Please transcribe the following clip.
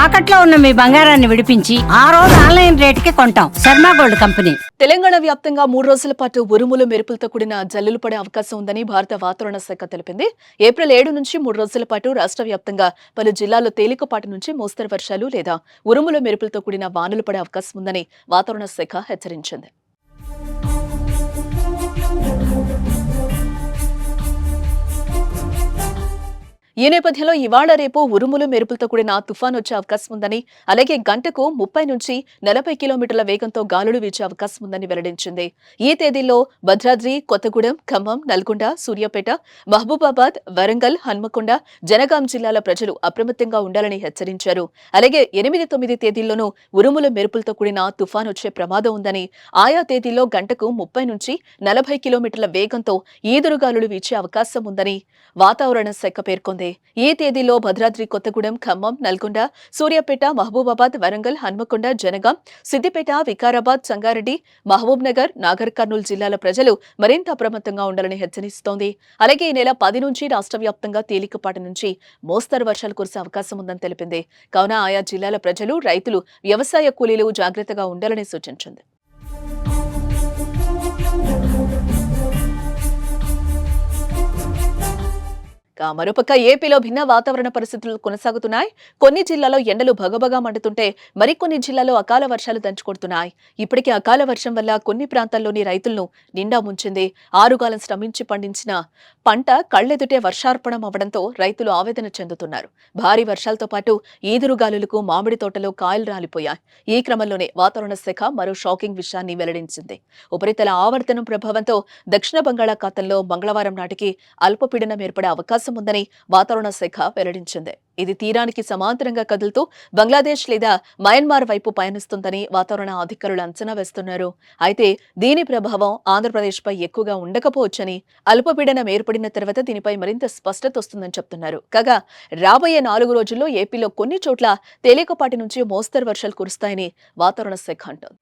తాకట్లో ఉన్న మీ బంగారాన్ని విడిపించి ఆ రోజు ఆన్లైన్ రేటుకి కొంటాం. Sharma gold company. తెలంగాణ వ్యాప్తంగా 3 రోజుల పాటు ఉరుములు మెరుపులతో కూడిన జల్లులు పడే అవకాశం ఉందని భారత వాతావరణ శాఖ తెలిపింది. ఏప్రిల్ 7 నుంచి 3 రోజుల పాటు రాష్ట్ర వ్యాప్తంగా పలు జిల్లాల్లో తేలికపాటి నుంచి మోస్తరు వర్షాలు లేదా ఉరుములు మెరుపులతో కూడిన వానలు పడే అవకాశం ఉందని వాతావరణ శాఖ హెచ్చరించింది. ఈ నేపథ్యంలో ఇవాళ రేపు ఉరుములు మెరుపులతో కూడిన తుఫాను వచ్చే అవకాశం ఉందని, అలాగే గంటకు 30 నుంచి 40 కిలోమీటర్ల వేగంతో గాలులు వీచే అవకాశం ఉందని వెల్లడించింది. ఈ తేదీల్లో భద్రాద్రి, కొత్తగూడెం, ఖమ్మం, నల్గొండ, సూర్యాపేట, మహబూబాబాద్, వరంగల్, హన్మకొండ, జనగాం జిల్లాల ప్రజలు అప్రమత్తంగా ఉండాలని హెచ్చరించారు. అలాగే 8, 9 తేదీల్లోనూ ఉరుములు మెరుపులతో కూడిన తుఫాను వచ్చే ప్రమాదం ఉందని, ఆయా తేదీల్లో గంటకు 30 నుంచి 40 కిలోమీటర్ల వేగంతో ఈదురుగాలులు వీచే అవకాశం ఉందని వాతావరణ శాఖ పేర్కొంది. ఈ తేదీలో భద్రాద్రి, కొత్తగూడెం, ఖమ్మం, నల్గొండ, సూర్యాపేట, మహబూబాబాద్, వరంగల్, హన్మకొండ, జనగాం, సిద్దిపేట, వికారాబాద్, సంగారెడ్డి, మహబూబ్ నగర్, నాగర్ కర్నూలు జిల్లాల ప్రజలు మరింత అప్రమత్తంగా ఉండాలని హెచ్చరిస్తోంది. అలాగే ఈ నెల 10 నుంచి రాష్ట్ర వ్యాప్తంగా తేలికపాటి నుంచి మోస్తరు వర్షాలు కురిసే అవకాశం ఉందని తెలిపింది. కావున ఆయా జిల్లాల ప్రజలు, రైతులు, వ్యవసాయ కూలీలు జాగ్రత్తగా ఉండాలని సూచించింది. మరోపక్క ఏపీలో భిన్న వాతావరణ పరిస్థితులు కొనసాగుతున్నాయి. కొన్ని జిల్లాలో ఎండలు భగభగా మండుతుంటే మరికొన్ని జిల్లాలో అకాల వర్షాలు దంచుకొడుతున్నాయి. ఇప్పటికే అకాల వర్షం వల్ల కొన్ని ప్రాంతాల్లోని రైతులను నిండా ముంచింది. ఆరుగాలం శ్రమించి పండించిన పంట కళ్లెదుటే వర్షార్పణం అవడంతో రైతులు ఆవేదన చెందుతున్నారు. భారీ వర్షాలతో పాటు ఈదురుగాలులకు మామిడి తోటలో కాయలు రాలిపోయాయి. ఈ క్రమంలోనే వాతావరణ శాఖ మరో షాకింగ్ విషయాన్ని వెల్లడించింది. ఉపరితల ఆవర్తనం ప్రభావంతో దక్షిణ బంగాళాఖాతంలో మంగళవారం నాటికి అల్పపీడనం ఏర్పడే అవకాశం ఉందని వాతావరణ శాఖ వెల్లడించింది. ఇది తీరానికి సమాంతరంగా కదులుతూ బంగ్లాదేశ్ లేదా మయన్మార్ వైపు పయనిస్తుందని వాతావరణ అధికారులు అంచనా వేస్తున్నారు. అయితే దీని ప్రభావం ఆంధ్రప్రదేశ్పై ఎక్కువగా ఉండకపోవచ్చని, అల్పపీడనం ఏర్పడిన తర్వాత దీనిపై మరింత స్పష్టత వస్తుందని చెప్తున్నారు. కాగా రాబోయే 4 రోజుల్లో ఏపీలో కొన్ని చోట్ల తేలికపాటి నుంచి మోస్తరు వర్షాలు కురుస్తాయని వాతావరణ శాఖ అంటోంది.